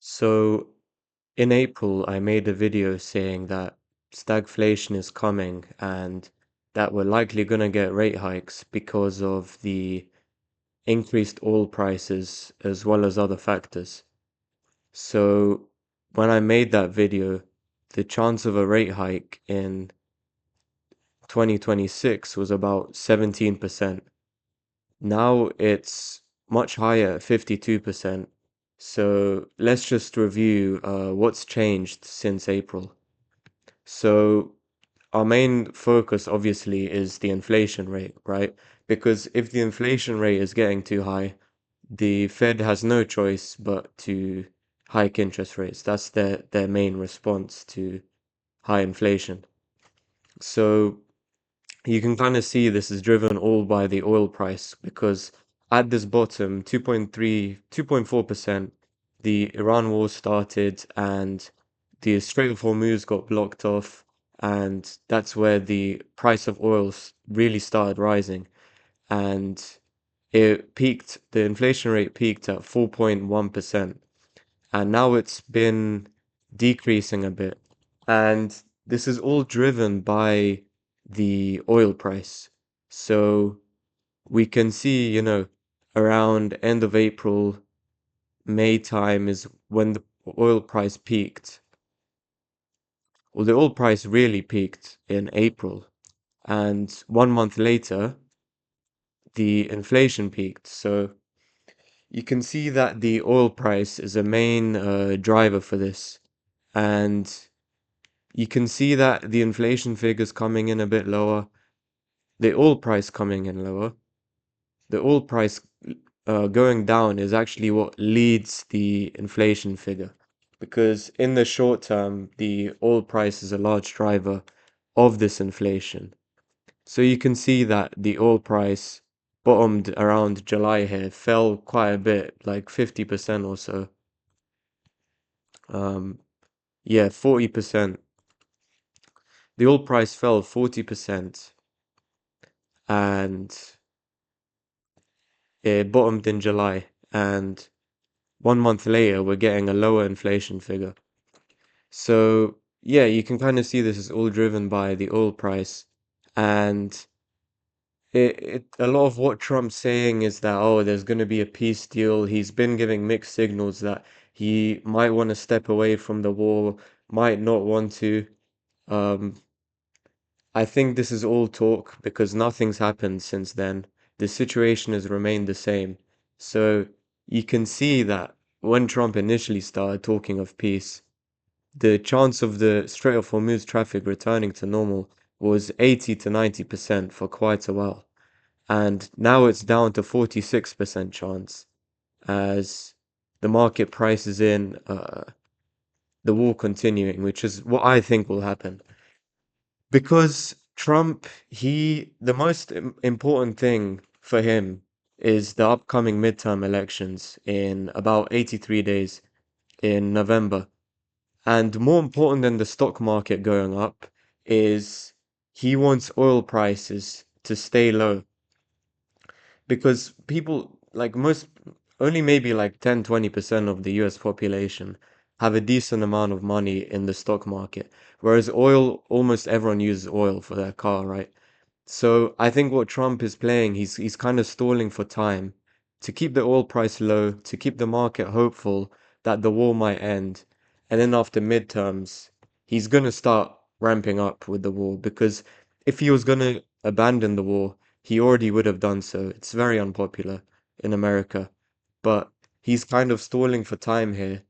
So in April, I made a video saying that stagflation is coming and that we're likely going to get rate hikes because of the increased oil prices as well as other factors. So when I made that video, the chance of a rate hike in 2026 was about 17%. Now it's much higher at 52%. So let's just review what's changed since April. So our main focus obviously is the inflation rate, right? Because if the inflation rate is getting too high, the Fed has no choice but to hike interest rates. That's their main response to high inflation. So you can kind of see this is driven all by the oil price because at this bottom, 2.4%, the Iran war started and the Strait of Hormuz got blocked off, and that's where the price of oil really started rising. And the inflation rate peaked at 4.1%, and now it's been decreasing a bit. And this is all driven by the oil price. So we can see, around end of April, May time is when the oil price peaked. Well, the oil price really peaked in April. And 1 month later, the inflation peaked. So you can see that the oil price is a main driver for this. And you can see that the inflation figures coming in a bit lower, the oil price coming in lower. The oil price going down is actually what leads the inflation figure. Because in the short term, the oil price is a large driver of this inflation. So you can see that the oil price bottomed around July here, fell quite a bit, like 50% or so. Um, yeah, 40%. The oil price fell 40% and it bottomed in July. And 1 month later, we're getting a lower inflation figure. So, yeah, you can kind of see this is all driven by the oil price. And a lot of what Trump's saying is that, oh, there's going to be a peace deal. He's been giving mixed signals that he might want to step away from the war, might not want to. Um, I think this is all talk because nothing's happened since then. The situation has remained the same. So you can see that when Trump initially started talking of peace, the chance of the Strait of Hormuz traffic returning to normal was 80 to 90% for quite a while. And now it's down to 46% chance as the market prices in the war continuing, which is what I think will happen. Because Trump, the most important thing for him is the upcoming midterm elections in about 83 days in November. And more important than the stock market going up is he wants oil prices to stay low because people, like most, only maybe like 10-20% of the US population have a decent amount of money in the stock market, whereas oil, almost everyone uses oil for their car, right? So I think what Trump is playing, he's kind of stalling for time to keep the oil price low, to keep the market hopeful that the war might end. And then after midterms, he's gonna start ramping up with the war because if he was gonna abandon the war, he already would have done so. It's very unpopular in America, but he's kind of stalling for time here,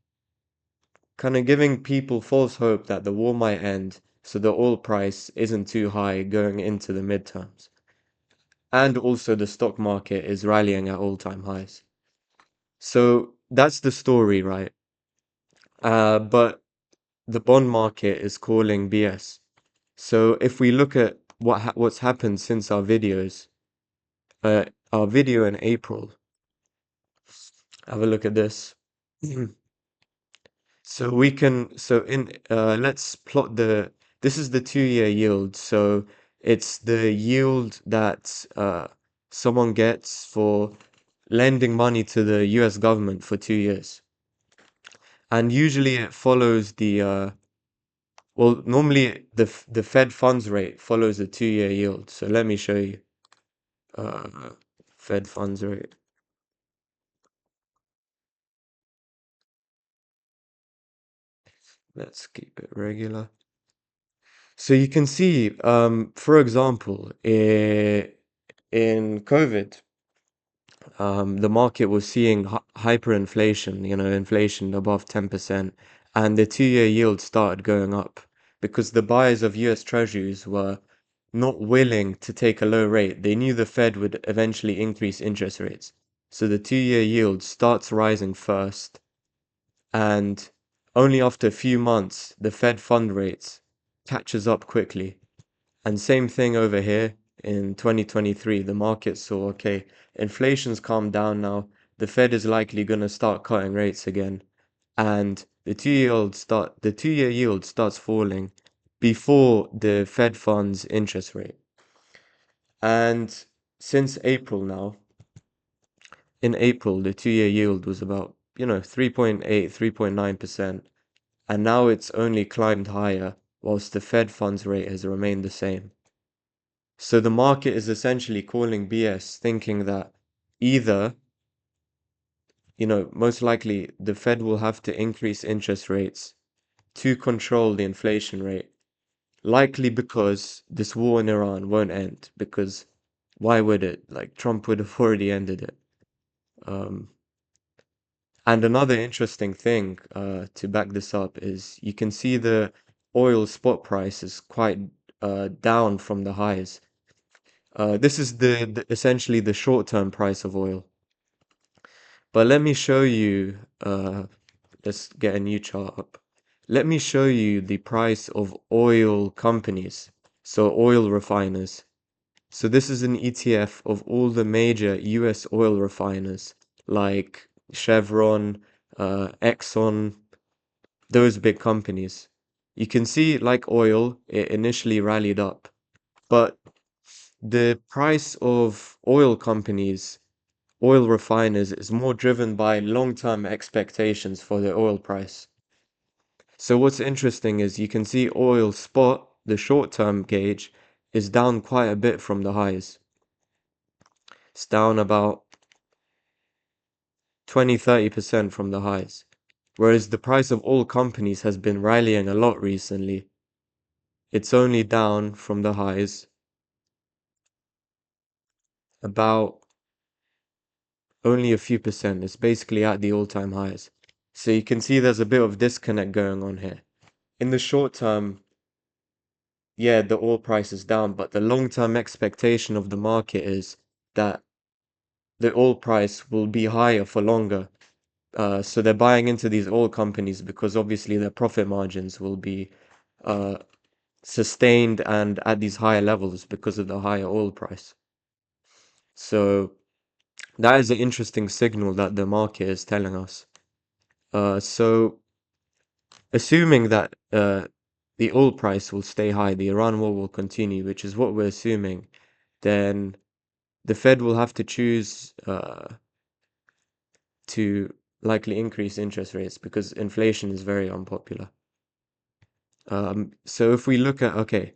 kind of giving people false hope that the war might end so the oil price isn't too high going into the midterms. And also the stock market is rallying at all-time highs. So that's the story, right? But the bond market is calling BS. So if we look at what's happened since uh, our video in April, have a look at this. So we can, so in, let's plot this is the 2 year yield. So it's the yield that someone gets for lending money to the US government for 2 years. and usually it follows the well, normally the Fed funds rate follows the 2-year yield. So let me show you. Uh, Fed funds rate. Let's keep it regular. So you can see, for example, in COVID, the market was seeing hyperinflation, inflation above 10%, and the 2-year yield started going up because the buyers of US Treasuries were not willing to take a low rate. They knew the Fed would eventually increase interest rates. So the 2-year yield starts rising first, and only after a few months, the Fed fund rates catches up quickly. And same thing over here in 2023, the market saw, okay, inflation's calmed down now. The Fed is likely going to start cutting rates again. And the 2-year yield starts falling before the Fed funds interest rate. And since April now, in April, the 2-year yield was about, 3.8, 3.9%. And now it's only climbed higher, whilst the Fed funds rate has remained the same. So the market is essentially calling BS, thinking that either, most likely the Fed will have to increase interest rates to control the inflation rate, likely because this war in Iran won't end, because why would it? Like Trump would have already ended it. Um, and another interesting thing to back this up is you can see the oil spot price is quite down from the highs. This is essentially the short-term price of oil. But let me show you, let's get a new chart up. Let me show you the price of oil companies, so oil refiners. So this is an ETF of all the major US oil refiners, like Chevron, Exxon, those big companies. You can see, like oil, it initially rallied up, but the price of oil companies, oil refiners, is more driven by long-term expectations for the oil price. So what's interesting is you can see oil spot, the short-term gauge, is down quite a bit from the highs. It's down about 20-30% from the highs. Whereas the price of oil companies has been rallying a lot recently. It's only down from the highs about only a few percent. It's basically at the all-time highs. So you can see there's a bit of disconnect going on here. In the short term, yeah, the oil price is down, but the long-term expectation of the market is that the oil price will be higher for longer. So they're buying into these oil companies because obviously their profit margins will be uh, sustained and at these higher levels because of the higher oil price. So that is an interesting signal that the market is telling us. So assuming that the oil price will stay high, the Iran war will continue, which is what we're assuming, then the Fed will have to choose to likely increase interest rates because inflation is very unpopular. So if we look at, okay,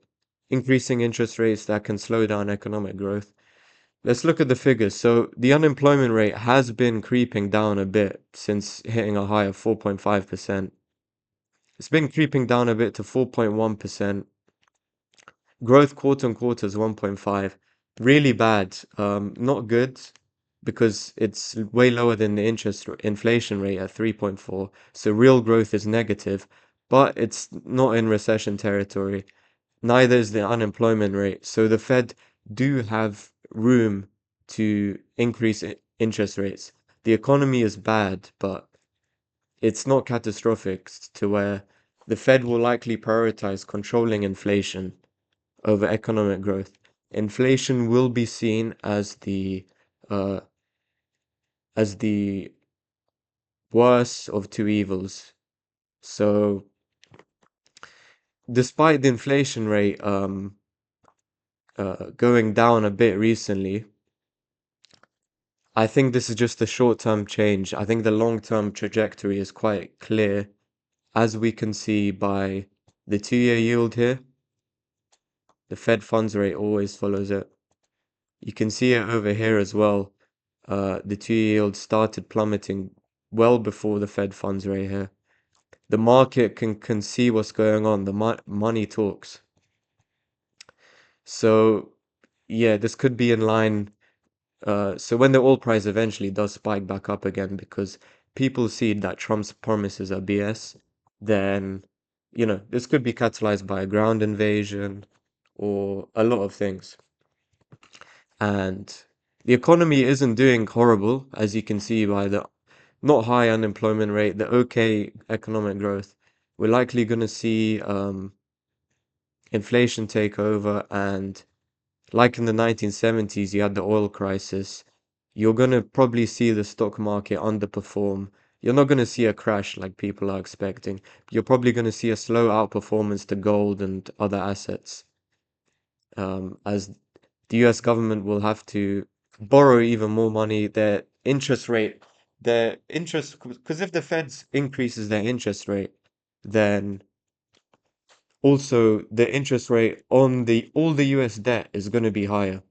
increasing interest rates that can slow down economic growth, let's look at the figures. So the unemployment rate has been creeping down a bit since hitting a high of 4.5%. It's been creeping down a bit to 4.1%. Growth quarter on quarter is 1.5. Really bad. Not good because it's way lower than the inflation rate at 3.4. So real growth is negative, but it's not in recession territory. Neither is the unemployment rate. So the Fed do have room to increase interest rates. The economy is bad, but it's not catastrophic to where the Fed will likely prioritize controlling inflation over economic growth. Inflation will be seen uh, as the worst of two evils. So despite the inflation rate going down a bit recently, I think this is just a short-term change. I think the long-term trajectory is quite clear, as we can see by the 2-year yield here. The Fed funds rate always follows it. You can see it over here as well. The 2-year yield started plummeting well before the Fed funds rate here. The market can see what's going on. The money talks. So yeah, this could be in line. So when the oil price eventually does spike back up again, because people see that Trump's promises are BS, then, this could be catalyzed by a ground invasion or a lot of things. And the economy isn't doing horrible, as you can see by the not high unemployment rate, the okay economic growth. We're likely going to see inflation take over, and like in the 1970s, you had the oil crisis. You're going to probably see the stock market underperform. You're not going to see a crash like people are expecting. You're probably going to see a slow outperformance to gold and other assets, as the US government will have to borrow even more money. Their interest, because if the Feds increases their interest rate, then also the interest rate on the all the US debt is going to be higher.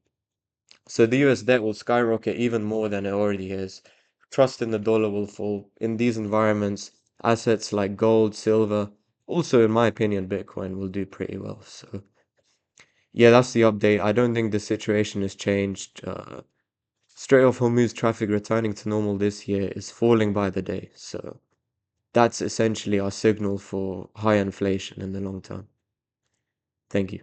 So the US debt will skyrocket even more than it already is. Trust in the dollar will fall. In these environments, assets like gold, silver, also in my opinion, Bitcoin will do pretty well. So yeah, that's the update. I don't think the situation has changed. Strait of Hormuz traffic returning to normal this year is falling by the day. So that's essentially our signal for high inflation in the long term. Thank you.